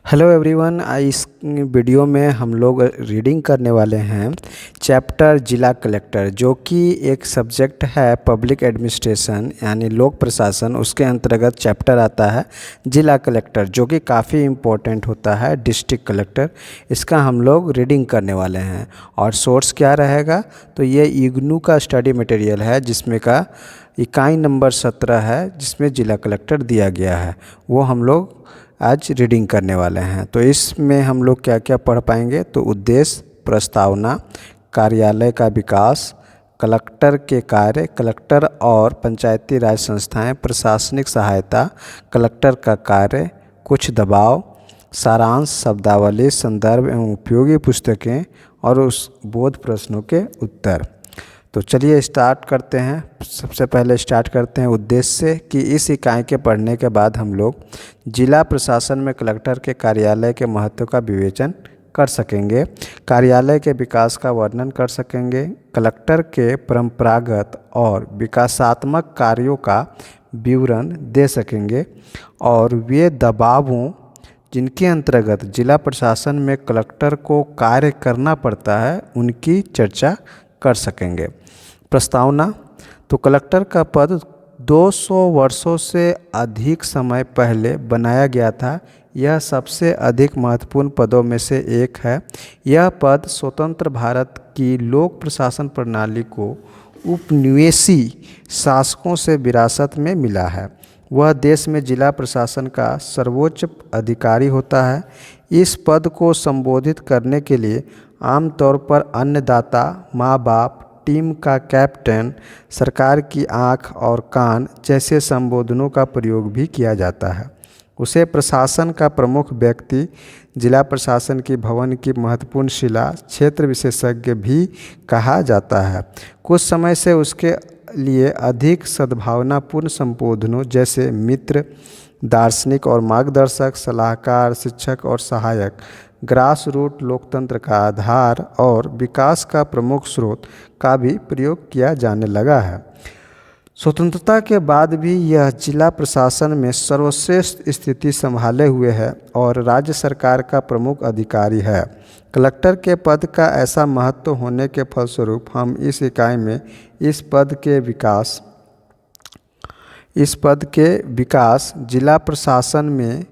Hello everyone, इस video में हम लोग रीडिंग करने वाले हैं चैप्टर जिला कलेक्टर, जो कि एक सब्जेक्ट है पब्लिक एडमिनिस्ट्रेशन यानी लोक प्रशासन। उसके अंतर्गत चैप्टर आता है जिला कलेक्टर, जो कि काफ़ी इम्पोर्टेंट होता है डिस्ट्रिक्ट कलेक्टर। इसका हम लोग रीडिंग करने वाले हैं। और सोर्स क्या रहेगा, तो ये इग्नू का स्टडी मटेरियल है, जिसमें का इकाई नंबर 17 है, जिसमें जिला कलेक्टर दिया गया है। वो हम लोग आज रीडिंग करने वाले हैं। तो इसमें हम लोग क्या क्या पढ़ पाएंगे, तो उद्देश्य, प्रस्तावना, कार्यालय का विकास, कलेक्टर के कार्य, कलेक्टर और पंचायती राज संस्थाएं, प्रशासनिक सहायता, कलेक्टर का कार्य, कुछ दबाव, सारांश, शब्दावली, संदर्भ एवं उपयोगी पुस्तकें और उस बोध प्रश्नों के उत्तर। तो चलिए स्टार्ट करते हैं। सबसे पहले स्टार्ट करते हैं उद्देश्य से, कि इस इकाई के पढ़ने के बाद हम लोग जिला प्रशासन में कलेक्टर के कार्यालय के महत्व का विवेचन कर सकेंगे, कार्यालय के विकास का वर्णन कर सकेंगे, कलेक्टर के परंपरागत और विकासात्मक कार्यों का विवरण दे सकेंगे और वे दबावों जिनके अंतर्गत जिला प्रशासन में कलेक्टर को कार्य करना पड़ता है उनकी चर्चा कर सकेंगे। प्रस्तावना, तो कलेक्टर का पद 200 वर्षों से अधिक समय पहले बनाया गया था। यह सबसे अधिक महत्वपूर्ण पदों में से एक है। यह पद स्वतंत्र भारत की लोक प्रशासन प्रणाली को उपनिवेशी शासकों से विरासत में मिला है। वह देश में जिला प्रशासन का सर्वोच्च अधिकारी होता है। इस पद को संबोधित करने के लिए आमतौर पर अन्नदाता, माँ बाप, टीम का कैप्टन, सरकार की आँख और कान जैसे संबोधनों का प्रयोग भी किया जाता है। उसे प्रशासन का प्रमुख व्यक्ति, जिला प्रशासन की भवन की महत्वपूर्ण शिला, क्षेत्र विशेषज्ञ भी कहा जाता है। कुछ समय से उसके लिए अधिक सद्भावनापूर्ण संबोधनों जैसे मित्र, दार्शनिक और मार्गदर्शक, सलाहकार, शिक्षक और सहायक, ग्रास रूट, लोकतंत्र का आधार और विकास का प्रमुख स्रोत का भी प्रयोग किया जाने लगा है। स्वतंत्रता के बाद भी यह जिला प्रशासन में सर्वश्रेष्ठ स्थिति संभाले हुए है और राज्य सरकार का प्रमुख अधिकारी है। कलेक्टर के पद का ऐसा महत्व होने के फलस्वरूप हम इस इकाई में इस पद के विकास, जिला प्रशासन में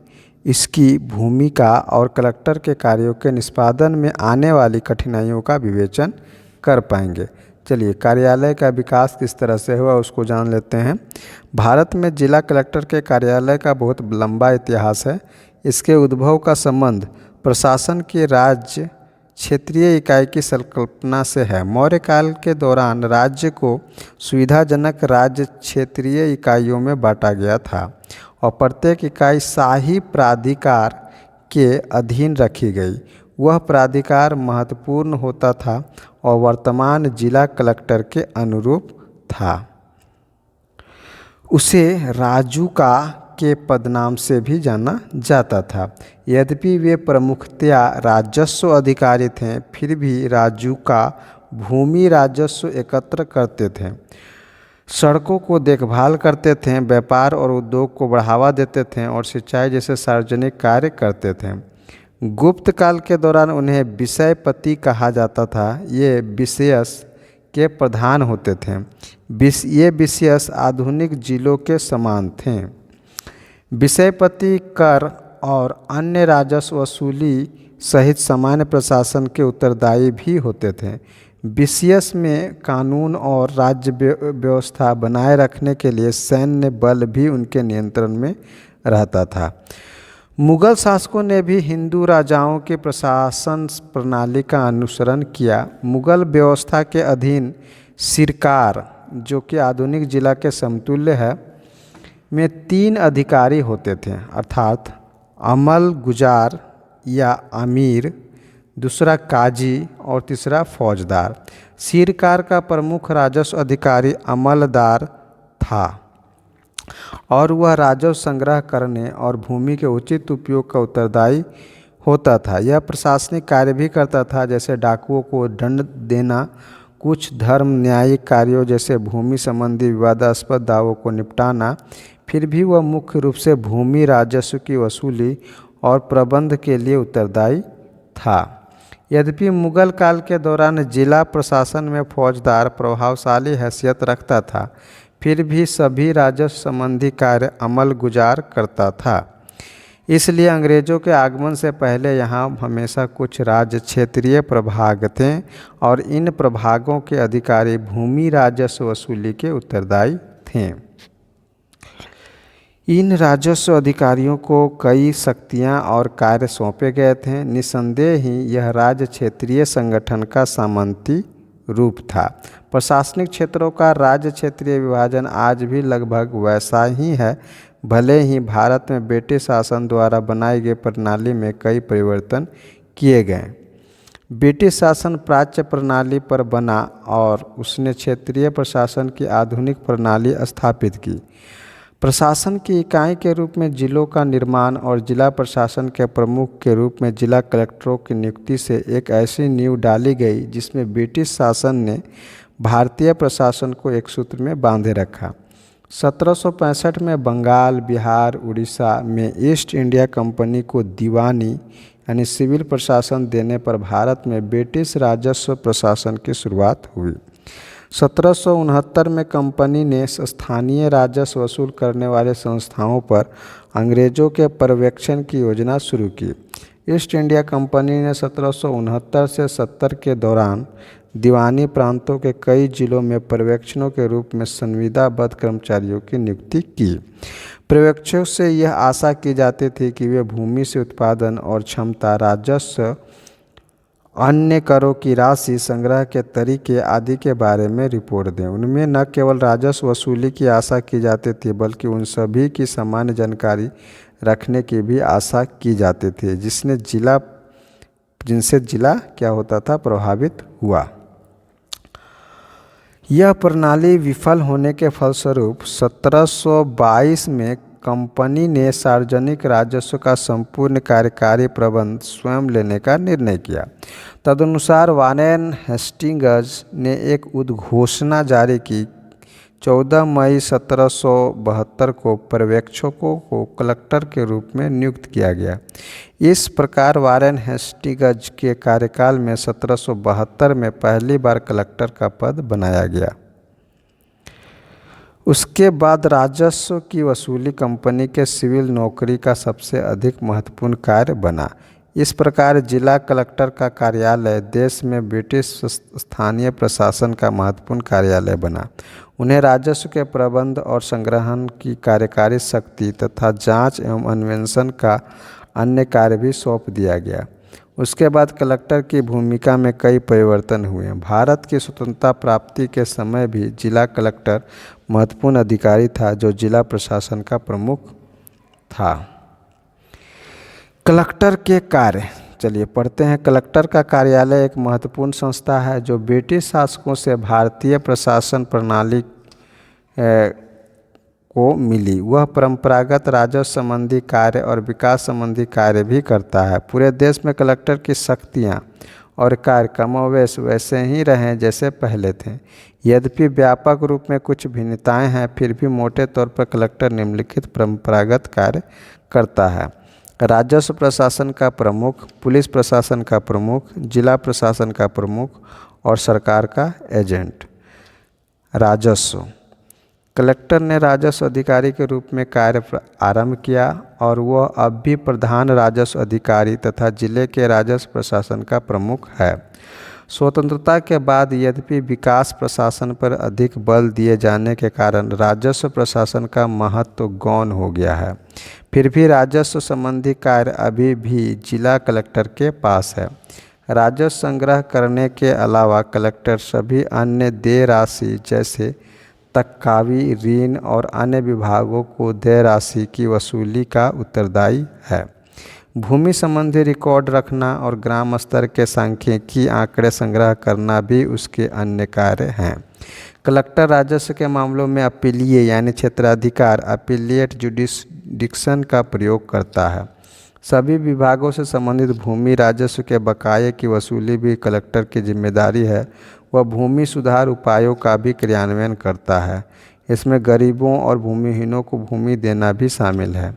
इसकी भूमिका और कलेक्टर के कार्यों के निष्पादन में आने वाली कठिनाइयों का विवेचन कर पाएंगे। चलिए, कार्यालय का विकास किस तरह से हुआ उसको जान लेते हैं। भारत में जिला कलेक्टर के कार्यालय का बहुत लंबा इतिहास है। इसके उद्भव का संबंध प्रशासन की राज्य क्षेत्रीय इकाई की संकल्पना से है। मौर्य काल के दौरान राज्य को सुविधाजनक राज्य क्षेत्रीय इकाइयों में बांटा गया था और प्रत्येक इकाई शाही प्राधिकार के अधीन रखी गई। वह प्राधिकार महत्वपूर्ण होता था और वर्तमान जिला कलेक्टर के अनुरूप था। उसे राजूका के पदनाम से भी जाना जाता था। यद्यपि वे प्रमुखतया राजस्व अधिकारी थे, फिर भी राजूका भूमि राजस्व एकत्र करते थे, सड़कों को देखभाल करते थे, व्यापार और उद्योग को बढ़ावा देते थे और सिंचाई जैसे सार्वजनिक कार्य करते थे। गुप्त काल के दौरान उन्हें विषयपति कहा जाता था। ये विषयस के प्रधान होते थे। ये विषयस आधुनिक जिलों के समान थे। विषयपति कर और अन्य राजस्व वसूली सहित सामान्य प्रशासन के उत्तरदायी भी होते थे। विषयस में कानून और राज्य व्यवस्था बनाए रखने के लिए सैन्य बल भी उनके नियंत्रण में रहता था। मुगल शासकों ने भी हिंदू राजाओं के प्रशासन प्रणाली का अनुसरण किया। मुगल व्यवस्था के अधीन सिरकार, जो कि आधुनिक जिला के समतुल्य है, में 3 अधिकारी होते थे, अर्थात अमल गुजार या अमीर, दूसरा काजी और तीसरा फौजदार। सिरकार का प्रमुख राजस्व अधिकारी अमलदार था और वह राजस्व संग्रह करने और भूमि के उचित उपयोग का उत्तरदायी होता था। यह प्रशासनिक कार्य भी करता था, जैसे डाकुओं को दंड देना, कुछ धर्म न्यायिक कार्यों जैसे भूमि संबंधी विवादास्पद दावों को निपटाना, फिर भी वह मुख्य रूप से भूमि राजस्व की वसूली और प्रबंध के लिए उत्तरदायी था। यद्यपि मुगल काल के दौरान जिला प्रशासन में फौजदार प्रभावशाली हैसियत रखता था, फिर भी सभी राजस्व संबंधी कार्य अमल गुजार करता था। इसलिए अंग्रेज़ों के आगमन से पहले यहाँ हमेशा कुछ राज्य क्षेत्रीय प्रभाग थे और इन प्रभागों के अधिकारी भूमि राजस्व वसूली के उत्तरदायी थे। इन राजस्व अधिकारियों को कई शक्तियाँ और कार्य सौंपे गए थे। निस्संदेह ही यह राज्य क्षेत्रीय संगठन का सामंती रूप था। प्रशासनिक क्षेत्रों का राज्य क्षेत्रीय विभाजन आज भी लगभग वैसा ही है, भले ही भारत में ब्रिटिश शासन द्वारा बनाई गई प्रणाली में कई परिवर्तन किए गए। ब्रिटिश शासन प्राच्य प्रणाली पर बना और उसने क्षेत्रीय प्रशासन की आधुनिक प्रणाली स्थापित की। प्रशासन की इकाई के रूप में जिलों का निर्माण और जिला प्रशासन के प्रमुख के रूप में जिला कलेक्टरों की नियुक्ति से एक ऐसी नींव डाली गई जिसमें ब्रिटिश शासन ने भारतीय प्रशासन को एक सूत्र में बांधे रखा। 1765 में बंगाल, बिहार, उड़ीसा में ईस्ट इंडिया कंपनी को दीवानी यानी सिविल प्रशासन देने पर भारत में ब्रिटिश राजस्व प्रशासन की शुरुआत हुई। 1769 में कंपनी ने स्थानीय राजस्व वसूल करने वाले संस्थाओं पर अंग्रेज़ों के पर्यवेक्षण की योजना शुरू की। ईस्ट इंडिया कंपनी ने 1769 से 70 के दौरान दीवानी प्रांतों के कई जिलों में पर्यवेक्षकों के रूप में संविदाबद्ध कर्मचारियों की नियुक्ति की। पर्यवेक्षकों से यह आशा की जाती थी कि वे भूमि से उत्पादन और क्षमता, राजस्व, अन्य करों की राशि संग्रह के तरीके आदि के बारे में रिपोर्ट दें। उनमें न केवल राजस्व वसूली की आशा की जाती थी बल्कि उन सभी की सामान्य जानकारी रखने की भी आशा की जाती थी जिनसे जिला क्या होता था, प्रभावित हुआ। यह प्रणाली विफल होने के फलस्वरूप 1722 में कंपनी ने सार्वजनिक राजस्व का संपूर्ण कार्यकारी प्रबंध स्वयं लेने का निर्णय किया। तदनुसार वारेन हेस्टिंग्स ने एक उद्घोषणा जारी की। 14 मई 1772 को पर्यवेक्षकों को कलेक्टर के रूप में नियुक्त किया गया। इस प्रकार वारेन हेस्टिंग्स के कार्यकाल में 1772 में पहली बार कलेक्टर का पद बनाया गया। उसके बाद राजस्व की वसूली कंपनी के सिविल नौकरी का सबसे अधिक महत्वपूर्ण कार्य बना। इस प्रकार जिला कलेक्टर का कार्यालय देश में ब्रिटिश स्थानीय प्रशासन का महत्वपूर्ण कार्यालय बना। उन्हें राजस्व के प्रबंध और संग्रहण की कार्यकारी शक्ति तथा जांच एवं अन्वेषण का अन्य कार्य भी सौंप दिया गया। उसके बाद कलेक्टर की भूमिका में कई परिवर्तन हुए। भारत की स्वतंत्रता प्राप्ति के समय भी जिला कलेक्टर महत्वपूर्ण अधिकारी था जो जिला प्रशासन का प्रमुख था। कलेक्टर के कार्य चलिए पढ़ते हैं। कलेक्टर का कार्यालय एक महत्वपूर्ण संस्था है जो ब्रिटिश शासकों से भारतीय प्रशासन प्रणाली को मिली। वह परंपरागत राजस्व संबंधी कार्य और विकास संबंधी कार्य भी करता है। पूरे देश में कलेक्टर की शक्तियाँ और कार्य कमोवेश वैसे ही रहे जैसे पहले थे। यद्यपि व्यापक रूप में कुछ भिन्नताएं हैं, फिर भी मोटे तौर पर कलेक्टर निम्नलिखित परंपरागत कार्य करता है। राजस्व प्रशासन का प्रमुख, पुलिस प्रशासन का प्रमुख, जिला प्रशासन का प्रमुख और सरकार का एजेंट। राजस्व कलेक्टर ने राजस्व अधिकारी के रूप में कार्य आरंभ किया और वह अब भी प्रधान राजस्व अधिकारी तथा जिले के राजस्व प्रशासन का प्रमुख है। स्वतंत्रता के बाद यद्यपि विकास प्रशासन पर अधिक बल दिए जाने के कारण राजस्व प्रशासन का महत्व गौण हो गया है, फिर भी राजस्व संबंधी कार्य अभी भी जिला कलेक्टर के पास है। राजस्व संग्रह करने के अलावा कलेक्टर सभी अन्य देय राशि जैसे तकावी, ऋण और अन्य विभागों को देय राशि की वसूली का उत्तरदायी है। भूमि संबंधी रिकॉर्ड रखना और ग्राम स्तर के सांख्यिकी आंकड़े संग्रह करना भी उसके अन्य कार्य हैं। कलेक्टर राजस्व के मामलों में अपीलीय यानी क्षेत्राधिकार अपीलिएट जुडिक्शन का प्रयोग करता है। सभी विभागों से संबंधित भूमि राजस्व के बकाये की वसूली भी कलेक्टर की जिम्मेदारी है। वह भूमि सुधार उपायों का भी क्रियान्वयन करता है। इसमें गरीबों और भूमिहीनों को भूमि देना भी शामिल है।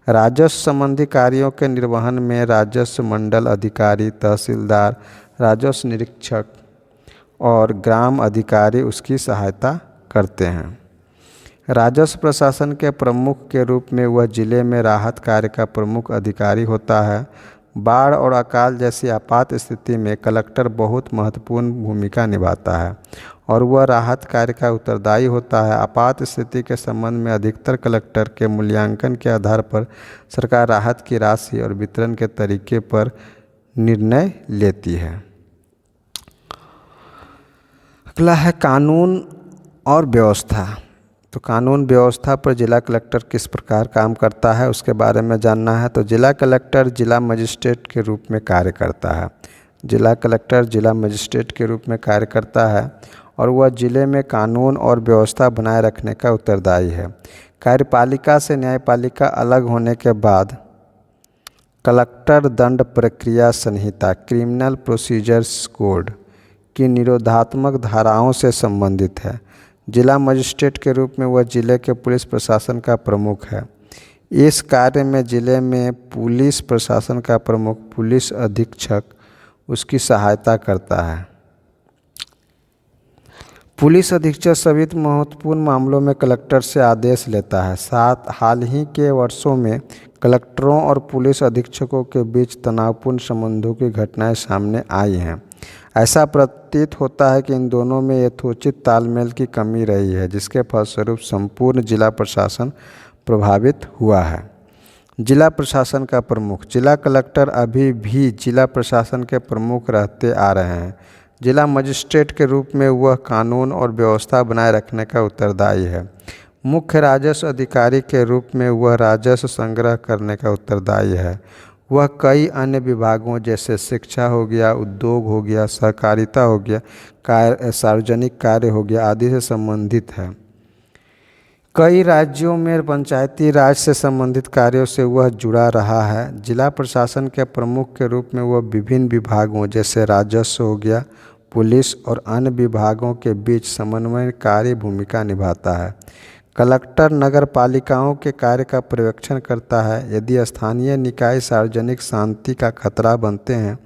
राजस्व संबंधी कार्यों के निर्वहन में राजस्व मंडल अधिकारी, तहसीलदार, राजस्व निरीक्षक और ग्राम अधिकारी उसकी सहायता करते हैं। राजस्व प्रशासन के प्रमुख के रूप में वह जिले में राहत कार्य का प्रमुख अधिकारी होता है। बाढ़ और अकाल जैसी आपात स्थिति में कलेक्टर बहुत महत्वपूर्ण भूमिका निभाता है और वह राहत कार्य का उत्तरदायी होता है। आपात स्थिति के संबंध में अधिकतर कलेक्टर के मूल्यांकन के आधार पर सरकार राहत की राशि और वितरण के तरीके पर निर्णय लेती है। अगला है कानून और व्यवस्था। तो कानून व्यवस्था पर जिला कलेक्टर किस प्रकार काम करता है उसके बारे में जानना है। तो जिला कलेक्टर जिला मजिस्ट्रेट के रूप में कार्य करता है। जिला कलेक्टर जिला मजिस्ट्रेट के रूप में कार्य करता है और वह जिले में कानून और व्यवस्था बनाए रखने का उत्तरदायी है। कार्यपालिका से न्यायपालिका अलग होने के बाद कलेक्टर दंड प्रक्रिया संहिता क्रिमिनल प्रोसीजर्स कोड की निरोधात्मक धाराओं से संबंधित है। जिला मजिस्ट्रेट के रूप में वह जिले के पुलिस प्रशासन का प्रमुख है। इस कार्य में जिले में पुलिस प्रशासन का प्रमुख पुलिस अधीक्षक उसकी सहायता करता है। पुलिस अधीक्षक सभी महत्वपूर्ण मामलों में कलेक्टर से आदेश लेता है। हाल ही के वर्षों में कलेक्टरों और पुलिस अधीक्षकों के बीच तनावपूर्ण संबंधों की घटनाएं सामने आई हैं। ऐसा प्रतीत होता है कि इन दोनों में यथोचित तालमेल की कमी रही है, जिसके फलस्वरूप संपूर्ण जिला प्रशासन प्रभावित हुआ है। जिला प्रशासन का प्रमुख जिला कलेक्टर अभी भी जिला प्रशासन के प्रमुख रहते आ रहे हैं। जिला मजिस्ट्रेट के रूप में वह कानून और व्यवस्था बनाए रखने का उत्तरदायी है। मुख्य राजस्व अधिकारी के रूप में वह राजस्व संग्रह करने का उत्तरदायी है। वह कई अन्य विभागों जैसे शिक्षा हो गया, उद्योग हो गया, सहकारिता हो गया, सार्वजनिक कार्य हो गया आदि से संबंधित है। कई राज्यों में पंचायती राज से संबंधित कार्यों से वह जुड़ा रहा है। जिला प्रशासन के प्रमुख के रूप में वह विभिन्न विभागों जैसे राजस्व हो गया, पुलिस और अन्य विभागों के बीच समन्वयकारी भूमिका निभाता है। कलेक्टर नगर पालिकाओं के कार्य का पर्यवेक्षण करता है। यदि स्थानीय निकाय सार्वजनिक शांति का खतरा बनते हैं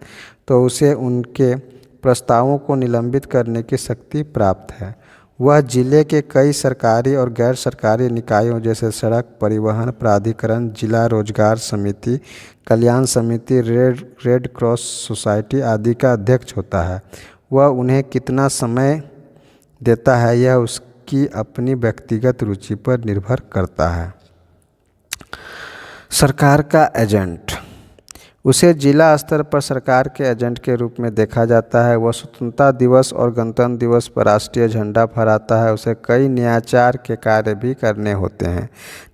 तो उसे उनके प्रस्तावों को निलंबित करने की शक्ति प्राप्त है। वह जिले के कई सरकारी और गैर सरकारी निकायों जैसे सड़क परिवहन प्राधिकरण, जिला रोजगार समिति, कल्याण समिति, रेड क्रॉस सोसाइटी आदि का अध्यक्ष होता है। वह उन्हें कितना समय देता है यह उसकी अपनी व्यक्तिगत रुचि पर निर्भर करता है। सरकार का एजेंट उसे जिला स्तर पर सरकार के एजेंट के रूप में देखा जाता है। वह स्वतंत्रता दिवस और गणतंत्र दिवस पर राष्ट्रीय झंडा फहराता है। उसे कई न्यायचार के कार्य भी करने होते हैं,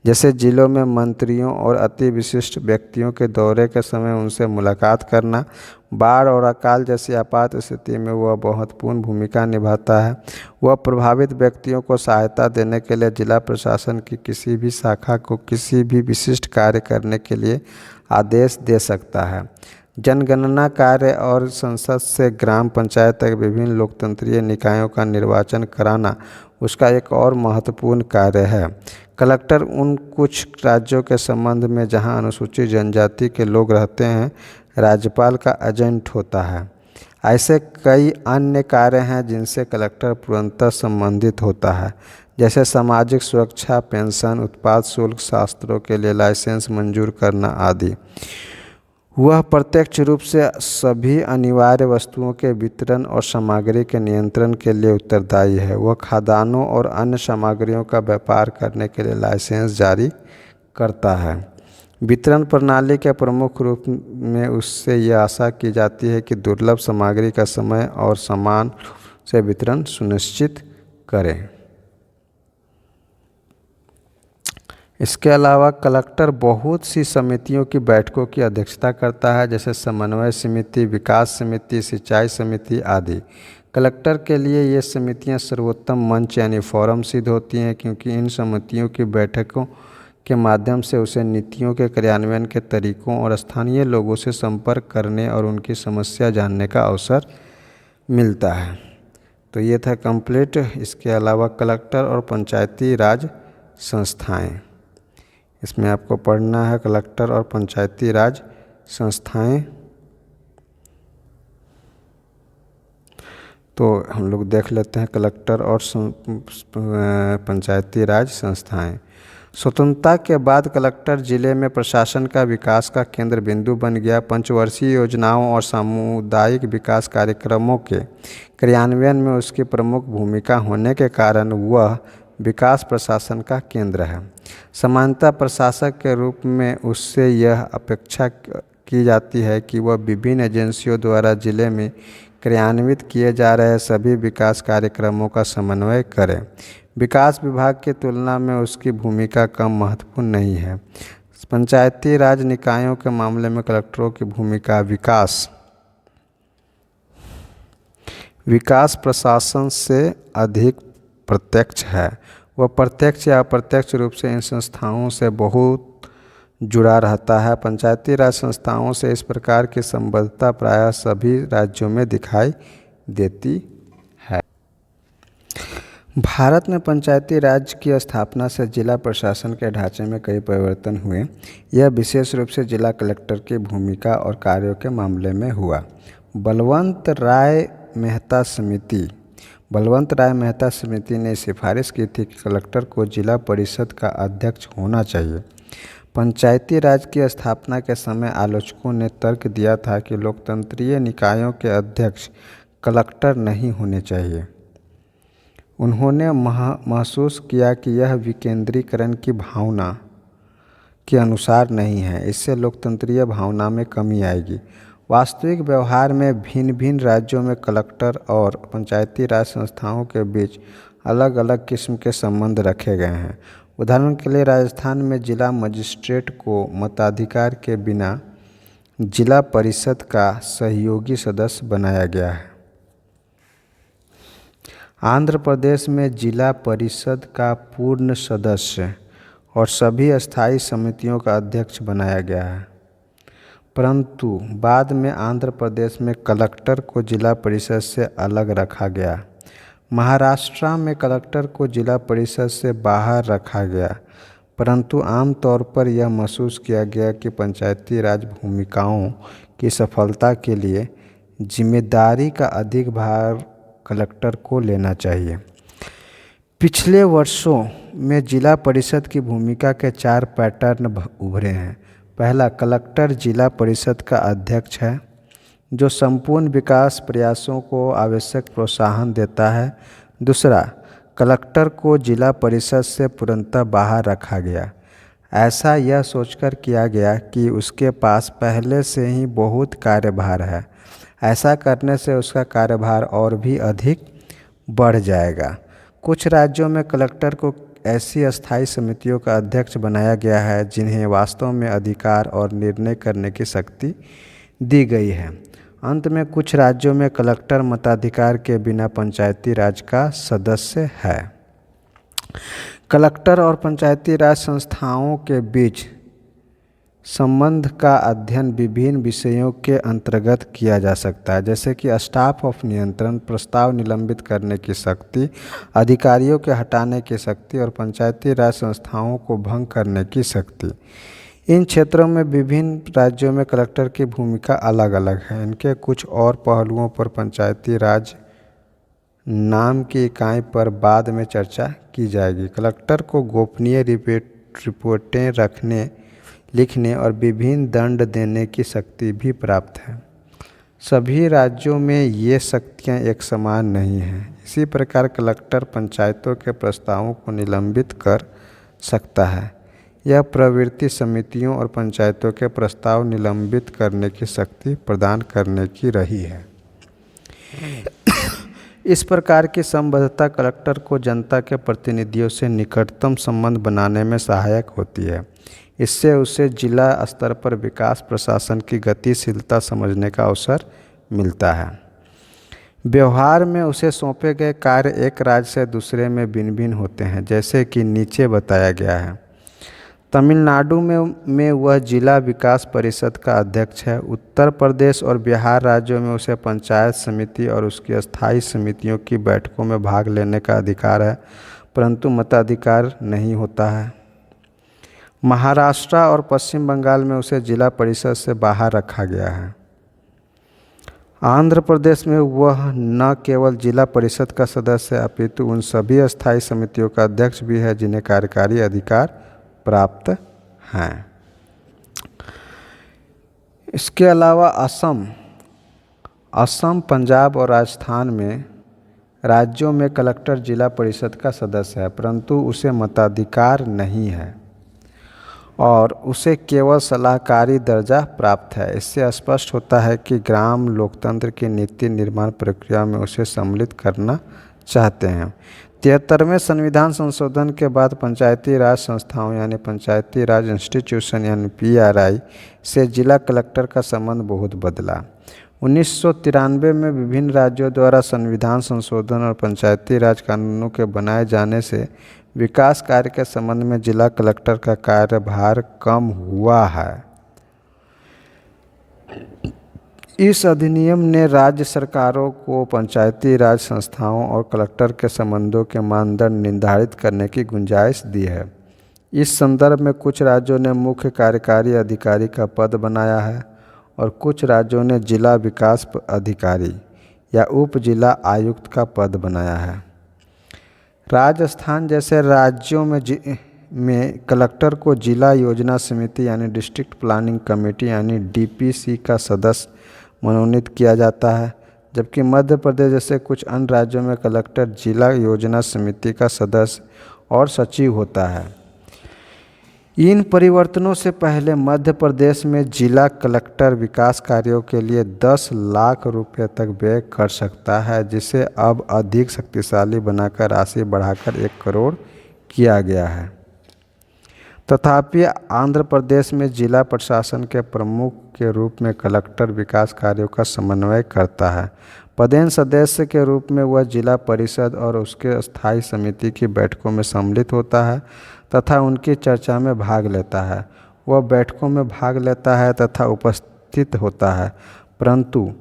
जैसे जिलों में मंत्रियों और अति विशिष्ट व्यक्तियों के दौरे के समय उनसे मुलाकात करना। बाढ़ और अकाल जैसी आपात स्थिति में वह महत्वपूर्ण भूमिका निभाता है। वह प्रभावित व्यक्तियों को सहायता देने के लिए जिला प्रशासन की किसी भी शाखा को किसी भी विशिष्ट कार्य करने के लिए आदेश दे सकता है। जनगणना कार्य और संसद से ग्राम पंचायत तक विभिन्न लोकतंत्रीय निकायों का निर्वाचन कराना उसका एक और महत्वपूर्ण कार्य है। कलेक्टर उन कुछ राज्यों के संबंध में जहां अनुसूचित जनजाति के लोग रहते हैं राज्यपाल का एजेंट होता है। ऐसे कई अन्य कार्य हैं जिनसे कलेक्टर पूर्णतः संबंधित होता है, जैसे सामाजिक सुरक्षा, पेंशन, उत्पाद शुल्क, शास्त्रों के लिए लाइसेंस मंजूर करना आदि। वह प्रत्यक्ष रूप से सभी अनिवार्य वस्तुओं के वितरण और सामग्री के नियंत्रण के लिए उत्तरदायी है। वह खाद्यान्नों और अन्य सामग्रियों का व्यापार करने के लिए लाइसेंस जारी करता है। वितरण प्रणाली के प्रमुख रूप में उससे यह आशा की जाती है कि दुर्लभ सामग्री का समय और समान से वितरण सुनिश्चित करें। इसके अलावा कलेक्टर बहुत सी समितियों की बैठकों की अध्यक्षता करता है, जैसे समन्वय समिति, विकास समिति, सिंचाई समिति आदि। कलेक्टर के लिए ये समितियां सर्वोत्तम मंच यानी फोरम सिद्ध होती हैं, क्योंकि इन समितियों की बैठकों के माध्यम से उसे नीतियों के क्रियान्वयन के तरीकों और स्थानीय लोगों से संपर्क करने और उनकी समस्या जानने का अवसर मिलता है। तो ये था कंप्लीट। इसके अलावा कलेक्टर और पंचायती राज संस्थाएं, इसमें आपको पढ़ना है कलेक्टर और पंचायती राज संस्थाएं। तो हम लोग देख लेते हैं कलेक्टर और पंचायती राज संस्थाएं। स्वतंत्रता के बाद कलेक्टर जिले में प्रशासन का विकास का केंद्र बिंदु बन गया। पंचवर्षीय योजनाओं और सामुदायिक विकास कार्यक्रमों के क्रियान्वयन में उसकी प्रमुख भूमिका होने के कारण वह विकास प्रशासन का केंद्र है। सामान्यतः प्रशासक के रूप में उससे यह अपेक्षा की जाती है कि वह विभिन्न एजेंसियों द्वारा जिले में क्रियान्वित किए जा रहे सभी विकास कार्यक्रमों का समन्वय करें। विकास विभाग की तुलना में उसकी भूमिका कम महत्वपूर्ण नहीं है। पंचायती राज निकायों के मामले में कलेक्टरों की भूमिका विकास प्रशासन से अधिक प्रत्यक्ष है। वह प्रत्यक्ष या अप्रत्यक्ष रूप से इन संस्थाओं से बहुत जुड़ा रहता है। पंचायती राज संस्थाओं से इस प्रकार की संबद्धता प्रायः सभी राज्यों में दिखाई देती है। भारत में पंचायती राज की स्थापना से जिला प्रशासन के ढांचे में कई परिवर्तन हुए। यह विशेष रूप से जिला कलेक्टर की भूमिका और कार्यों के मामले में हुआ। बलवंत राय मेहता समिति ने सिफारिश की थी कि कलेक्टर को जिला परिषद का अध्यक्ष होना चाहिए। पंचायती राज की स्थापना के समय आलोचकों ने तर्क दिया था कि लोकतंत्रीय निकायों के अध्यक्ष कलेक्टर नहीं होने चाहिए। उन्होंने महसूस किया कि यह विकेंद्रीकरण की भावना के अनुसार नहीं है, इससे लोकतंत्रीय भावना में कमी आएगी। वास्तविक व्यवहार में भिन्न भिन्न राज्यों में कलेक्टर और पंचायती राज संस्थाओं के बीच अलग अलग किस्म के संबंध रखे गए हैं। उदाहरण के लिए राजस्थान में जिला मजिस्ट्रेट को मताधिकार के बिना जिला परिषद का सहयोगी सदस्य बनाया गया है। आंध्र प्रदेश में जिला परिषद का पूर्ण सदस्य और सभी स्थायी समितियों का अध्यक्ष बनाया गया है, परंतु बाद में आंध्र प्रदेश में कलेक्टर को जिला परिषद से अलग रखा गया। महाराष्ट्र में कलेक्टर को जिला परिषद से बाहर रखा गया, परंतु आमतौर पर यह महसूस किया गया कि पंचायती राज भूमिकाओं की सफलता के लिए जिम्मेदारी का अधिक भार कलेक्टर को लेना चाहिए। पिछले वर्षों में जिला परिषद की भूमिका के 4 पैटर्न उभरे हैं। पहला, कलेक्टर जिला परिषद का अध्यक्ष है जो संपूर्ण विकास प्रयासों को आवश्यक प्रोत्साहन देता है। दूसरा, कलेक्टर को जिला परिषद से पूर्णतः बाहर रखा गया। ऐसा यह सोचकर किया गया कि उसके पास पहले से ही बहुत कार्यभार है। ऐसा करने से उसका कार्यभार और भी अधिक बढ़ जाएगा। कुछ राज्यों में कलेक्टर को ऐसी अस्थायी समितियों का अध्यक्ष बनाया गया है जिन्हें वास्तव में अधिकार और निर्णय करने की शक्ति दी गई है। अंत में कुछ राज्यों में कलेक्टर मताधिकार के बिना पंचायती राज का सदस्य है। कलेक्टर और पंचायती राज संस्थाओं के बीच संबंध का अध्ययन विभिन्न विषयों के अंतर्गत किया जा सकता है, जैसे कि स्टाफ ऑफ नियंत्रण, प्रस्ताव निलंबित करने की शक्ति, अधिकारियों के हटाने की शक्ति और पंचायती राज संस्थाओं को भंग करने की शक्ति। इन क्षेत्रों में विभिन्न राज्यों में कलेक्टर की भूमिका अलग अलग है। इनके कुछ और पहलुओं पर पंचायती राज नाम की इकाई पर बाद में चर्चा की जाएगी। कलेक्टर को गोपनीय रिपोर्टें लिखने और विभिन्न दंड देने की शक्ति भी प्राप्त है। सभी राज्यों में ये शक्तियाँ एक समान नहीं हैं। इसी प्रकार कलेक्टर पंचायतों के प्रस्तावों को निलंबित कर सकता है। यह प्रवृत्ति समितियों और पंचायतों के प्रस्ताव निलंबित करने की शक्ति प्रदान करने की रही है। इस प्रकार की संबद्धता कलेक्टर को जनता के प्रतिनिधियों से निकटतम संबंध बनाने में सहायक होती है। इससे उसे जिला स्तर पर विकास प्रशासन की गतिशीलता समझने का अवसर मिलता है। व्यवहार में उसे सौंपे गए कार्य एक राज्य से दूसरे में भिन्न भिन्न होते हैं, जैसे कि नीचे बताया गया है। तमिलनाडु में वह जिला विकास परिषद का अध्यक्ष है। उत्तर प्रदेश और बिहार राज्यों में उसे पंचायत समिति और उसकी स्थायी समितियों की बैठकों में भाग लेने का अधिकार है, परंतु मताधिकार नहीं होता है। महाराष्ट्र और पश्चिम बंगाल में उसे जिला परिषद से बाहर रखा गया है। आंध्र प्रदेश में वह न केवल जिला परिषद का सदस्य है अपितु उन सभी स्थायी समितियों का अध्यक्ष भी है जिन्हें कार्यकारी अधिकार प्राप्त हैं। इसके अलावा असम, पंजाब और राजस्थान में राज्यों में कलेक्टर जिला परिषद का सदस्य है, परंतु उसे मताधिकार नहीं है और उसे केवल सलाहकारी दर्जा प्राप्त है। इससे स्पष्ट होता है कि ग्राम लोकतंत्र की नीति निर्माण प्रक्रिया में उसे सम्मिलित करना चाहते हैं। 73वें संविधान संशोधन के बाद पंचायती राज संस्थाओं यानी पंचायती राज इंस्टीट्यूशन यानी PRI से जिला कलेक्टर का संबंध बहुत बदला। 1993 में विभिन्न राज्यों द्वारा संविधान संशोधन और पंचायती राज कानूनों के बनाए जाने से विकास कार्य के संबंध में जिला कलेक्टर का कार्यभार कम हुआ है। इस अधिनियम ने राज्य सरकारों को पंचायती राज संस्थाओं और कलेक्टर के संबंधों के मानदंड निर्धारित करने की गुंजाइश दी है। इस संदर्भ में कुछ राज्यों ने मुख्य कार्यकारी अधिकारी का पद बनाया है और कुछ राज्यों ने जिला विकास अधिकारी या उप जिला आयुक्त का पद बनाया है। राजस्थान जैसे राज्यों में कलेक्टर को जिला योजना समिति यानी डिस्ट्रिक्ट प्लानिंग कमेटी यानी DPC का सदस्य मनोनीत किया जाता है, जबकि मध्य प्रदेश जैसे कुछ अन्य राज्यों में कलेक्टर जिला योजना समिति का सदस्य और सचिव होता है। इन परिवर्तनों से पहले मध्य प्रदेश में जिला कलेक्टर विकास कार्यों के लिए 10 लाख रुपये तक व्यय कर सकता है, जिसे अब अधिक शक्तिशाली बनाकर राशि बढ़ाकर 1 करोड़ किया गया है। तथापि आंध्र प्रदेश में जिला प्रशासन के प्रमुख के रूप में कलेक्टर विकास कार्यों का समन्वय करता है। पदेन सदस्य के रूप में वह जिला परिषद और उसके स्थायी समिति की बैठकों में सम्मिलित होता है तथा उनकी चर्चा में भाग लेता है। वह बैठकों में भाग लेता है तथा उपस्थित होता है, परंतु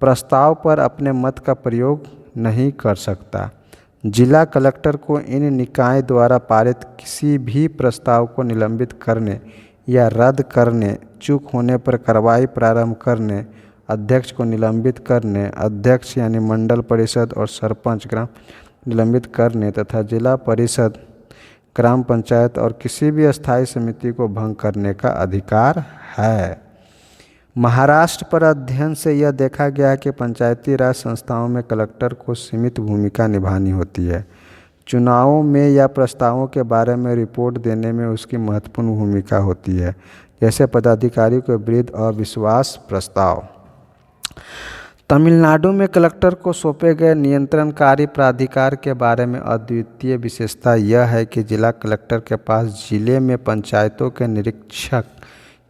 प्रस्ताव पर अपने मत का प्रयोग नहीं कर सकता। जिला कलेक्टर को इन निकाय द्वारा पारित किसी भी प्रस्ताव को निलंबित करने या रद्द करने, चूक होने पर कार्रवाई प्रारंभ करने, अध्यक्ष को निलंबित करने, अध्यक्ष यानी मंडल परिषद और सरपंच ग्राम निलंबित करने तथा जिला परिषद, ग्राम पंचायत और किसी भी अस्थायी समिति को भंग करने का अधिकार है। महाराष्ट्र पर अध्ययन से यह देखा गया कि पंचायती राज संस्थाओं में कलेक्टर को सीमित भूमिका निभानी होती है। चुनावों में या प्रस्तावों के बारे में रिपोर्ट देने में उसकी महत्वपूर्ण भूमिका होती है, जैसे पदाधिकारी के विरुद्ध अविश्वास प्रस्ताव। तमिलनाडु में कलेक्टर को सौंपे गए नियंत्रणकारी प्राधिकार के बारे में अद्वितीय विशेषता यह है कि जिला कलेक्टर के पास जिले में पंचायतों के निरीक्षक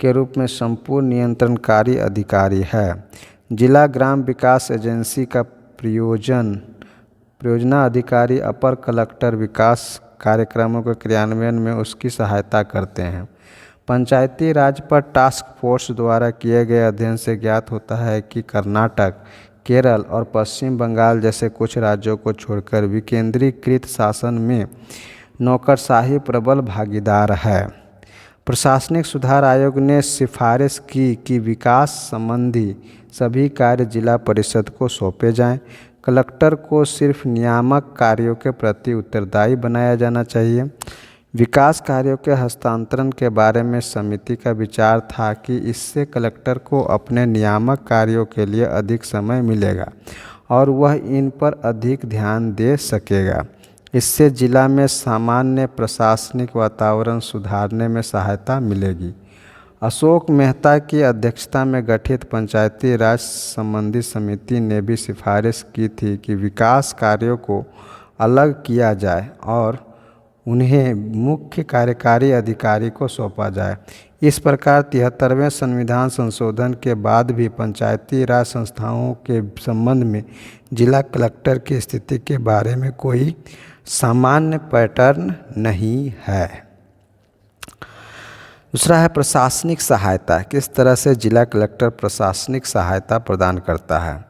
के रूप में संपूर्ण नियंत्रणकारी अधिकारी है। जिला ग्राम विकास एजेंसी का परियोजना अधिकारी अपर कलेक्टर विकास कार्यक्रमों के क्रियान्वयन में उसकी सहायता करते हैं। पंचायती राज पर टास्क फोर्स द्वारा किए गए अध्ययन से ज्ञात होता है कि कर्नाटक, केरल और पश्चिम बंगाल जैसे कुछ राज्यों को छोड़कर विकेंद्रीकृत शासन में नौकरशाही प्रबल भागीदार है। प्रशासनिक सुधार आयोग ने सिफारिश की कि विकास संबंधी सभी कार्य जिला परिषद को सौंपे जाएं। कलेक्टर को सिर्फ नियामक कार्यों के प्रति उत्तरदायी बनाया जाना चाहिए। विकास कार्यों के हस्तांतरण के बारे में समिति का विचार था कि इससे कलेक्टर को अपने नियामक कार्यों के लिए अधिक समय मिलेगा और वह इन पर अधिक ध्यान दे सकेगा। इससे जिला में सामान्य प्रशासनिक वातावरण सुधारने में सहायता मिलेगी। अशोक मेहता की अध्यक्षता में गठित पंचायती राज संबंधी समिति ने भी सिफारिश की थी कि विकास कार्यों को अलग किया जाए और उन्हें मुख्य कार्यकारी अधिकारी को सौंपा जाए। इस प्रकार 73वें संविधान संशोधन के बाद भी पंचायती राज संस्थाओं के संबंध में जिला कलेक्टर की स्थिति के बारे में कोई सामान्य पैटर्न नहीं है। दूसरा है प्रशासनिक सहायता। किस तरह से जिला कलेक्टर प्रशासनिक सहायता प्रदान करता है?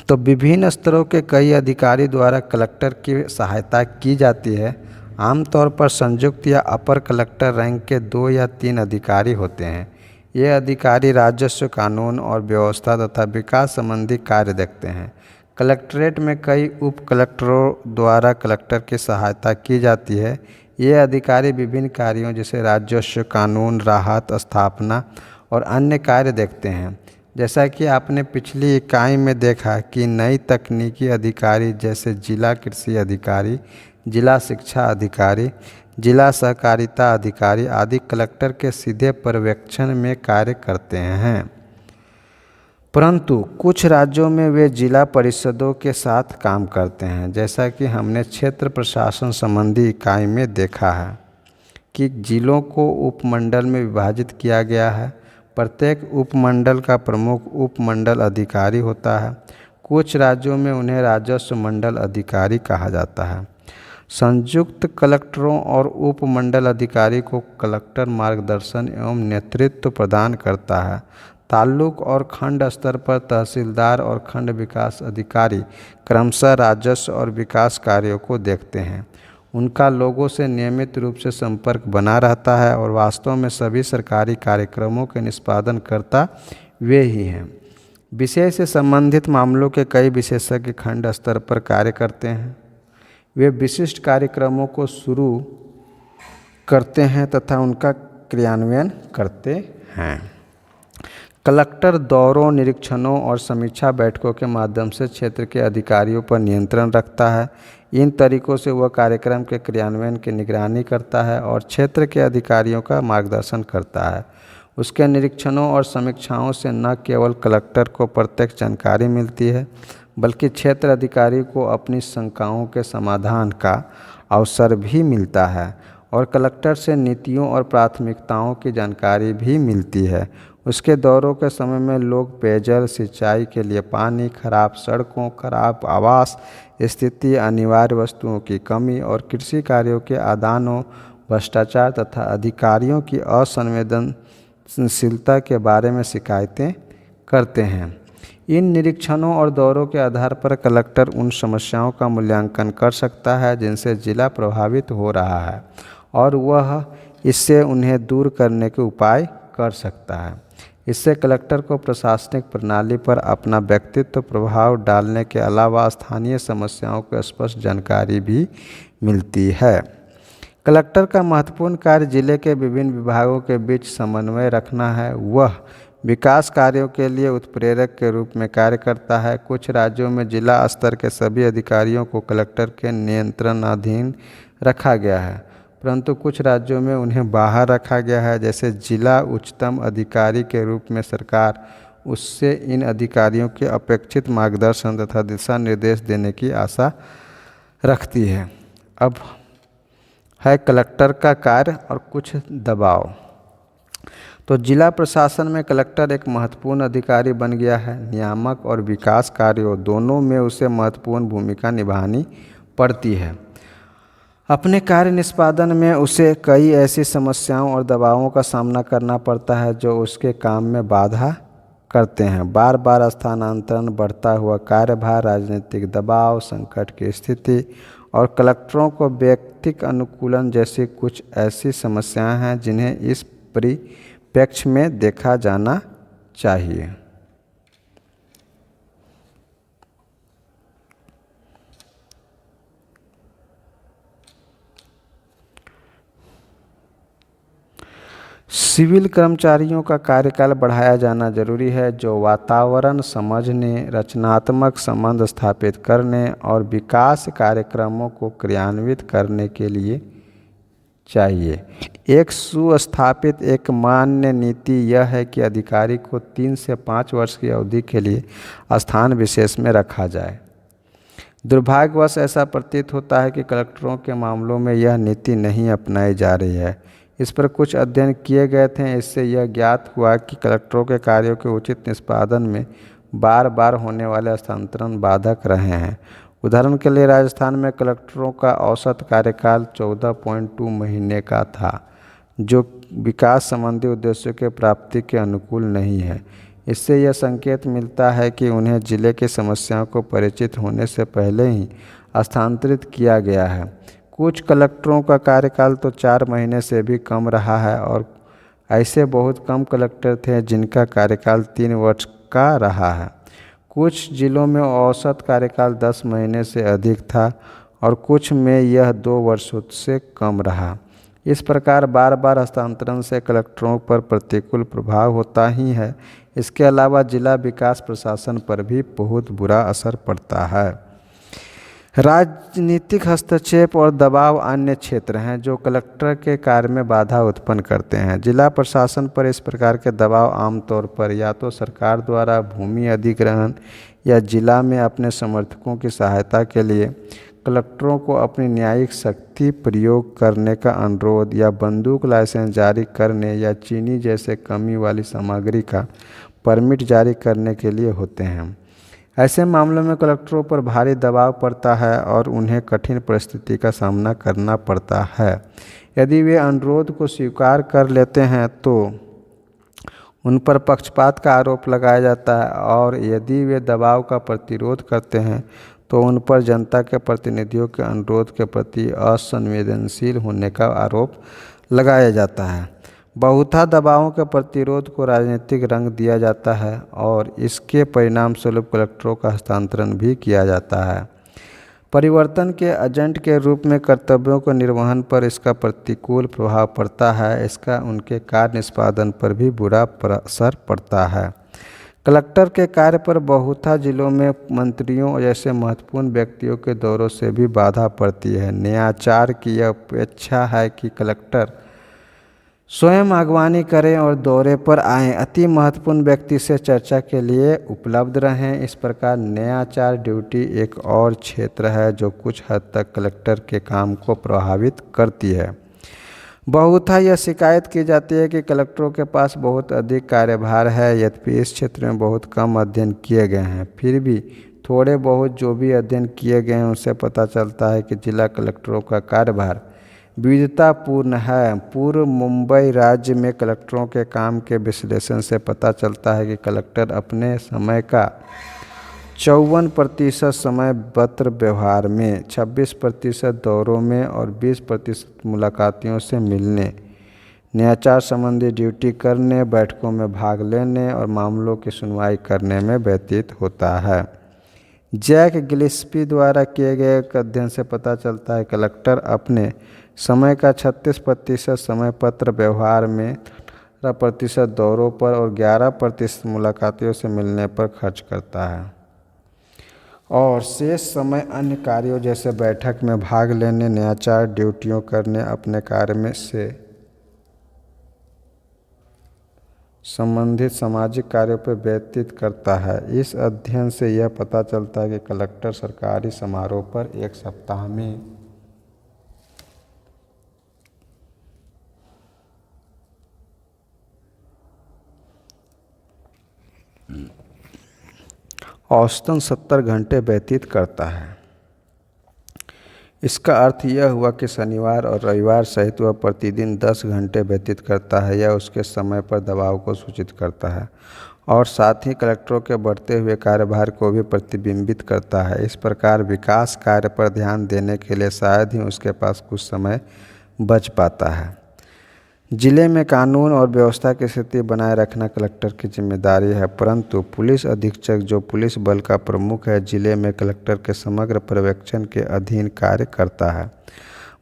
तो विभिन्न स्तरों के कई अधिकारी द्वारा कलेक्टर की सहायता की जाती है। आमतौर पर संयुक्त या अपर कलेक्टर रैंक के 2 या 3 अधिकारी होते हैं। ये अधिकारी राजस्व, कानून और व्यवस्था तथा विकास संबंधी कार्य देखते हैं। कलेक्ट्रेट में कई उप कलेक्टरों द्वारा कलेक्टर की सहायता की जाती है। ये अधिकारी विभिन्न कार्यों जैसे राजस्व, कानून, राहत, स्थापना और अन्य कार्य देखते हैं। जैसा कि आपने पिछली इकाई में देखा कि नई तकनीकी अधिकारी जैसे जिला कृषि अधिकारी, जिला शिक्षा अधिकारी, जिला सहकारिता अधिकारी आदि कलेक्टर के सीधे पर्यवेक्षण में कार्य करते हैं। परंतु कुछ राज्यों में वे जिला परिषदों के साथ काम करते हैं। जैसा कि हमने क्षेत्र प्रशासन संबंधी इकाई में देखा है कि जिलों को उपमंडल में विभाजित किया गया है। प्रत्येक उपमंडल का प्रमुख उपमंडल अधिकारी होता है। कुछ राज्यों में उन्हें राजस्व मंडल अधिकारी कहा जाता है। संयुक्त कलेक्टरों और उपमंडल अधिकारी को कलेक्टर मार्गदर्शन एवं नेतृत्व प्रदान करता है। तालुक और खंड स्तर पर तहसीलदार और खंड विकास अधिकारी क्रमशः राजस्व और विकास कार्यों को देखते हैं। उनका लोगों से नियमित रूप से संपर्क बना रहता है और वास्तव में सभी सरकारी कार्यक्रमों के निष्पादन करता वे ही हैं। विषय से संबंधित मामलों के कई विशेषज्ञ खंड स्तर पर कार्य करते हैं। वे विशिष्ट कार्यक्रमों को शुरू करते हैं तथा उनका क्रियान्वयन करते हैं। कलेक्टर दौरों, निरीक्षणों और समीक्षा बैठकों के माध्यम से क्षेत्र के अधिकारियों पर नियंत्रण रखता है। इन तरीकों से वह कार्यक्रम के क्रियान्वयन की निगरानी करता है और क्षेत्र के अधिकारियों का मार्गदर्शन करता है। उसके निरीक्षणों और समीक्षाओं से न केवल कलेक्टर को प्रत्यक्ष जानकारी मिलती है, बल्कि क्षेत्र अधिकारी को अपनी शंकाओं के समाधान का अवसर भी मिलता है और कलेक्टर से नीतियों और प्राथमिकताओं की जानकारी भी मिलती है। उसके दौरों के समय में लोग पेयजल, सिंचाई के लिए पानी, खराब सड़कों, खराब आवास स्थिति, अनिवार्य वस्तुओं की कमी और कृषि कार्यों के आदानों, भ्रष्टाचार तथा अधिकारियों की असंवेदनशीलता के बारे में शिकायतें करते हैं। इन निरीक्षणों और दौरों के आधार पर कलेक्टर उन समस्याओं का मूल्यांकन कर सकता है जिनसे जिला प्रभावित हो रहा है और वह इससे उन्हें दूर करने के उपाय कर सकता है। इससे कलेक्टर को प्रशासनिक प्रणाली पर अपना व्यक्तित्व प्रभाव डालने के अलावा स्थानीय समस्याओं की स्पष्ट जानकारी भी मिलती है। कलेक्टर का महत्वपूर्ण कार्य जिले के विभिन्न विभागों के बीच समन्वय रखना है। वह विकास कार्यों के लिए उत्प्रेरक के रूप में कार्य करता है। कुछ राज्यों में जिला स्तर के सभी अधिकारियों को कलेक्टर के नियंत्रणाधीन रखा गया है, परंतु कुछ राज्यों में उन्हें बाहर रखा गया है। जैसे जिला उच्चतम अधिकारी के रूप में सरकार उससे इन अधिकारियों के अपेक्षित मार्गदर्शन तथा दिशा निर्देश देने की आशा रखती है। अब है कलेक्टर का कार्य और कुछ दबाव। तो जिला प्रशासन में कलेक्टर एक महत्वपूर्ण अधिकारी बन गया है। नियामक और विकास कार्यों दोनों में उसे महत्वपूर्ण भूमिका निभानी पड़ती है। अपने कार्य निष्पादन में उसे कई ऐसी समस्याओं और दबावों का सामना करना पड़ता है जो उसके काम में बाधा करते हैं। बार बार स्थानांतरण, बढ़ता हुआ कार्यभार, राजनीतिक दबाव, संकट की स्थिति और कलेक्टरों को व्यक्तिगत अनुकूलन जैसी कुछ ऐसी समस्याएं हैं जिन्हें इस परिप्रेक्ष्य में देखा जाना चाहिए। सिविल कर्मचारियों का कार्यकाल बढ़ाया जाना जरूरी है, जो वातावरण समझने, रचनात्मक संबंध स्थापित करने और विकास कार्यक्रमों को क्रियान्वित करने के लिए चाहिए। एक सुस्थापित एक मान्य नीति यह है कि अधिकारी को 3 से 5 वर्ष की अवधि के लिए स्थान विशेष में रखा जाए। दुर्भाग्यवश ऐसा प्रतीत होता है कि कलेक्टरों के मामलों में यह नीति नहीं अपनाई जा रही है। इस पर कुछ अध्ययन किए गए थे। इससे यह ज्ञात हुआ कि कलेक्टरों के कार्यों के उचित निष्पादन में बार बार होने वाले स्थानांतरण बाधक रहे हैं। उदाहरण के लिए राजस्थान में कलेक्टरों का औसत कार्यकाल 14.2 महीने का था, जो विकास संबंधी उद्देश्यों के प्राप्ति के अनुकूल नहीं है। इससे यह संकेत मिलता है कि उन्हें जिले की समस्याओं को परिचित होने से पहले ही स्थानांतरित किया गया है। कुछ कलेक्टरों का कार्यकाल तो 4 महीने से भी कम रहा है और ऐसे बहुत कम कलेक्टर थे जिनका कार्यकाल 3 वर्ष का रहा है। कुछ जिलों में औसत कार्यकाल 10 महीने से अधिक था और कुछ में यह 2 वर्षों से कम रहा। इस प्रकार बार बार हस्तांतरण से कलेक्टरों पर प्रतिकूल प्रभाव होता ही है। इसके अलावा जिला विकास प्रशासन पर भी बहुत बुरा असर पड़ता है। राजनीतिक हस्तक्षेप और दबाव अन्य क्षेत्र हैं जो कलेक्टर के कार्य में बाधा उत्पन्न करते हैं। जिला प्रशासन पर इस प्रकार के दबाव आमतौर पर या तो सरकार द्वारा भूमि अधिग्रहण या जिला में अपने समर्थकों की सहायता के लिए कलेक्टरों को अपनी न्यायिक शक्ति प्रयोग करने का अनुरोध या बंदूक लाइसेंस जारी करने या चीनी जैसे कमी वाली सामग्री का परमिट जारी करने के लिए होते हैं। ऐसे मामलों में कलेक्टरों पर भारी दबाव पड़ता है और उन्हें कठिन परिस्थिति का सामना करना पड़ता है। यदि वे अनुरोध को स्वीकार कर लेते हैं तो उन पर पक्षपात का आरोप लगाया जाता है और यदि वे दबाव का प्रतिरोध करते हैं तो उन पर जनता के प्रतिनिधियों के अनुरोध के प्रति असंवेदनशील होने का आरोप लगाया जाता है। बहुधा दबावों के प्रतिरोध को राजनीतिक रंग दिया जाता है और इसके परिणाम स्वरूप कलेक्टरों का हस्तांतरण भी किया जाता है। परिवर्तन के एजेंट के रूप में कर्तव्यों के निर्वहन पर इसका प्रतिकूल प्रभाव पड़ता है। इसका उनके कार्य निष्पादन पर भी बुरा असर पड़ता है। कलेक्टर के कार्य पर बहुधा जिलों में मंत्रियों जैसे महत्वपूर्ण व्यक्तियों के दौरों से भी बाधा पड़ती है। न्यायाचार की यह अपेक्षा है कि कलेक्टर स्वयं अगवानी करें और दौरे पर आएं, अति महत्वपूर्ण व्यक्ति से चर्चा के लिए उपलब्ध रहें। इस प्रकार न्यायाचार ड्यूटी एक और क्षेत्र है जो कुछ हद तक कलेक्टर के काम को प्रभावित करती है। बहुधा यह शिकायत की जाती है कि कलेक्टरों के पास बहुत अधिक कार्यभार है। यद्यपि इस क्षेत्र में बहुत कम अध्ययन किए गए हैं, फिर भी थोड़े बहुत जो भी अध्ययन किए गए हैं उससे पता चलता है कि जिला कलेक्टरों का कार्यभार विविधतापूर्ण है। पूर्व मुंबई राज्य में कलेक्टरों के काम के विश्लेषण से पता चलता है कि कलेक्टर अपने समय का 54% समय पत्र व्यवहार में, 26% दौरों में और 20% मुलाकातियों से मिलने, न्यायाचार संबंधी ड्यूटी करने, बैठकों में भाग लेने और मामलों की सुनवाई करने में व्यतीत होता है। जैक गिलेस्पी द्वारा किए गए एक अध्ययन से पता चलता है कलेक्टर अपने समय का 36% समय पत्र व्यवहार में, 18% दौरों पर और 11% मुलाकातियों से मिलने पर खर्च करता है और शेष समय अन्य कार्यों जैसे बैठक में भाग लेने, न्यायाचार ड्यूटियों करने, अपने कार्य में से संबंधित सामाजिक कार्यों पर व्यतीत करता है। इस अध्ययन से यह पता चलता है कि कलेक्टर सरकारी समारोह पर एक सप्ताह में औसतन 70 घंटे व्यतीत करता है। इसका अर्थ यह हुआ कि शनिवार और रविवार सहित वह प्रतिदिन 10 घंटे व्यतीत करता है। यह उसके समय पर दबाव को सूचित करता है और साथ ही कलेक्टरों के बढ़ते हुए कार्यभार को भी प्रतिबिंबित करता है। इस प्रकार विकास कार्य पर ध्यान देने के लिए शायद ही उसके पास कुछ समय बच पाता है। जिले में कानून और व्यवस्था की स्थिति बनाए रखना कलेक्टर की जिम्मेदारी है, परंतु पुलिस अधीक्षक जो पुलिस बल का प्रमुख है, जिले में कलेक्टर के समग्र पर्यवेक्षण के अधीन कार्य करता है।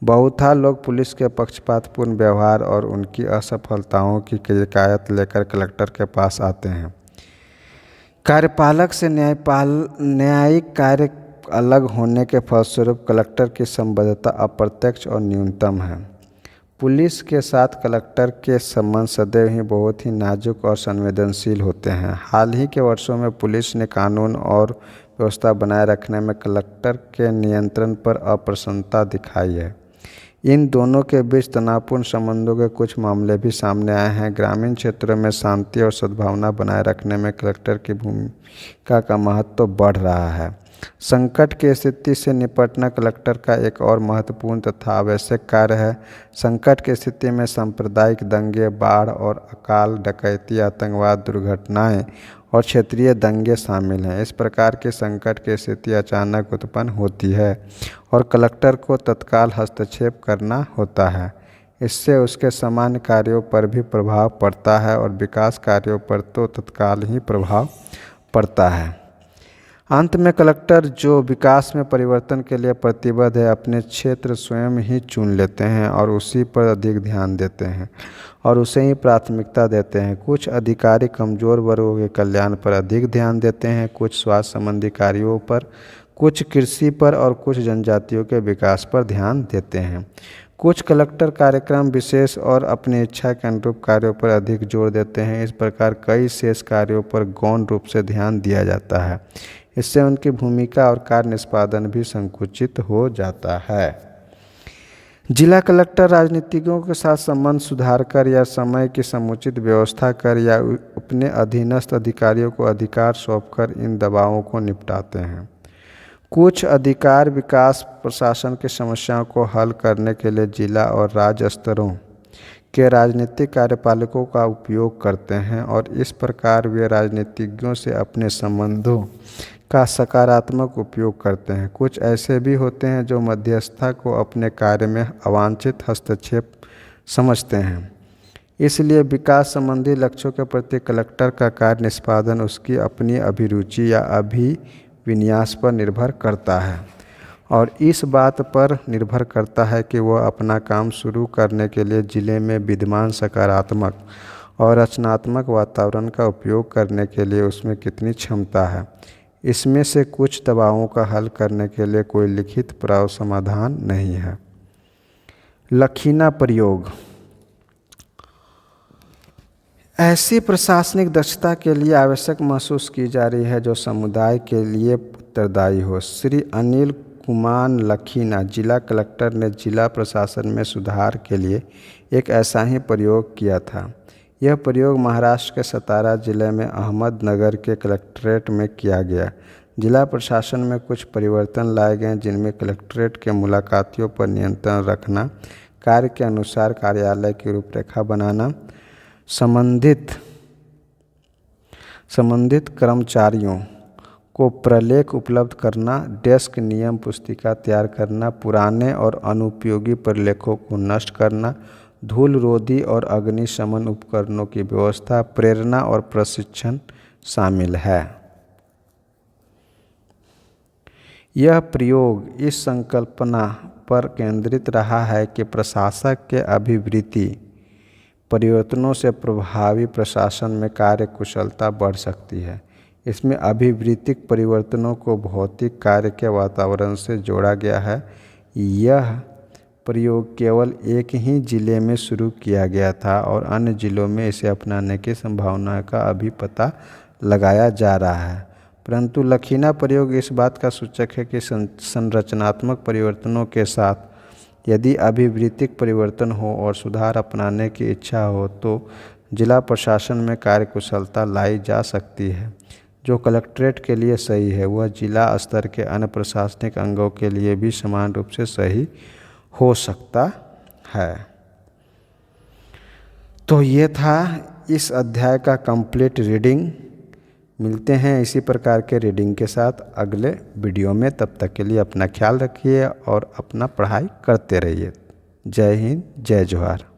बहुधा लोग पुलिस के पक्षपातपूर्ण व्यवहार और उनकी असफलताओं की शिकायत लेकर कलेक्टर के पास आते हैं। कार्यपालक से न्यायिक कार्य अलग होने के फलस्वरूप कलेक्टर की संबद्धता अप्रत्यक्ष और न्यूनतम है। पुलिस के साथ कलेक्टर के संबंध सदैव ही बहुत ही नाजुक और संवेदनशील होते हैं। हाल ही के वर्षों में पुलिस ने कानून और व्यवस्था बनाए रखने में कलेक्टर के नियंत्रण पर अप्रसन्नता दिखाई है। इन दोनों के बीच तनावपूर्ण संबंधों के कुछ मामले भी सामने आए हैं। ग्रामीण क्षेत्रों में शांति और सद्भावना बनाए रखने में कलेक्टर की भूमिका का महत्व बढ़ रहा है। संकट की स्थिति से निपटना कलेक्टर का एक और महत्वपूर्ण तथा आवश्यक कार्य है। संकट की स्थिति में सांप्रदायिक दंगे, बाढ़ और अकाल, डकैती, आतंकवाद, दुर्घटनाएं और क्षेत्रीय दंगे शामिल हैं। इस प्रकार की संकट की स्थिति अचानक उत्पन्न होती है और कलेक्टर को तत्काल हस्तक्षेप करना होता है। इससे उसके सामान्य कार्यों पर भी प्रभाव पड़ता है और विकास कार्यों पर तो तत्काल ही प्रभाव पड़ता है। अंत में कलेक्टर जो विकास में परिवर्तन के लिए प्रतिबद्ध है, अपने क्षेत्र स्वयं ही चुन लेते हैं और उसी पर अधिक ध्यान देते हैं और उसे ही प्राथमिकता देते हैं। कुछ अधिकारी कमज़ोर वर्गों के कल्याण पर अधिक ध्यान देते हैं, कुछ स्वास्थ्य संबंधी कार्यों पर, कुछ कृषि पर और कुछ जनजातियों के विकास पर ध्यान देते हैं। कुछ कलेक्टर कार्यक्रम विशेष और अपनी इच्छा के अनुरूप कार्यों पर अधिक जोर देते हैं। इस प्रकार कई शेष कार्यों पर गौण रूप से ध्यान दिया जाता है। इससे उनकी भूमिका और कार्य निष्पादन भी संकुचित हो जाता है। जिला कलेक्टर राजनीतिज्ञों के साथ संबंध सुधार कर या समय की समुचित व्यवस्था कर या अपने अधीनस्थ अधिकारियों को अधिकार सौंपकर इन दबावों को निपटाते हैं। कुछ अधिकार विकास प्रशासन की समस्याओं को हल करने के लिए जिला और राज्य स्तरों के राजनीतिक कार्यपालकों का उपयोग करते हैं और इस प्रकार वे राजनीतिज्ञों से अपने संबंधों का सकारात्मक उपयोग करते हैं। कुछ ऐसे भी होते हैं जो मध्यस्थता को अपने कार्य में अवांछित हस्तक्षेप समझते हैं। इसलिए विकास संबंधी लक्ष्यों के प्रति कलेक्टर का कार्य निष्पादन उसकी अपनी अभिरुचि या अभिविन्यास पर निर्भर करता है और इस बात पर निर्भर करता है कि वह अपना काम शुरू करने के लिए जिले में विद्यमान सकारात्मक और रचनात्मक वातावरण का उपयोग करने के लिए उसमें कितनी क्षमता है। इसमें से कुछ दबावों का हल करने के लिए कोई लिखित प्राव समाधान नहीं है। लखीना प्रयोग ऐसी प्रशासनिक दक्षता के लिए आवश्यक महसूस की जा रही है जो समुदाय के लिए उत्तरदायी हो। श्री अनिल कुमार लखीना जिला कलेक्टर ने जिला प्रशासन में सुधार के लिए एक ऐसा ही प्रयोग किया था। यह प्रयोग महाराष्ट्र के सतारा जिले में अहमदनगर के कलेक्ट्रेट में किया गया। जिला प्रशासन में कुछ परिवर्तन लाए गए जिनमें कलेक्ट्रेट के मुलाकातियों पर नियंत्रण रखना, कार्य के अनुसार कार्यालय की रूपरेखा बनाना, संबंधित कर्मचारियों को प्रलेख उपलब्ध करना, डेस्क नियम पुस्तिका तैयार करना, पुराने और अनुपयोगी प्रलेखों को नष्ट करना, धूल रोधी और अग्निशमन उपकरणों की व्यवस्था, प्रेरणा और प्रशिक्षण शामिल है। यह प्रयोग इस संकल्पना पर केंद्रित रहा है कि प्रशासक के अभिवृत्ति परिवर्तनों से प्रभावी प्रशासन में कार्य कुशलता बढ़ सकती है। इसमें अभिवृत्तिक परिवर्तनों को भौतिक कार्य के वातावरण से जोड़ा गया है। यह प्रयोग केवल एक ही जिले में शुरू किया गया था और अन्य जिलों में इसे अपनाने की संभावना का अभी पता लगाया जा रहा है। परंतु लखीना प्रयोग इस बात का सूचक है कि संरचनात्मक परिवर्तनों के साथ यदि अभिवृत्तिक परिवर्तन हो और सुधार अपनाने की इच्छा हो तो जिला प्रशासन में कार्यकुशलता लाई जा सकती है। जो कलेक्ट्रेट के लिए सही है वह जिला स्तर के अन्य प्रशासनिक अंगों के लिए भी समान रूप से सही हो सकता है। तो ये था इस अध्याय का कंप्लीट रीडिंग। मिलते हैं इसी प्रकार के रीडिंग के साथ अगले वीडियो में। तब तक के लिए अपना ख्याल रखिए और अपना पढ़ाई करते रहिए। जय हिंद, जय जोहार।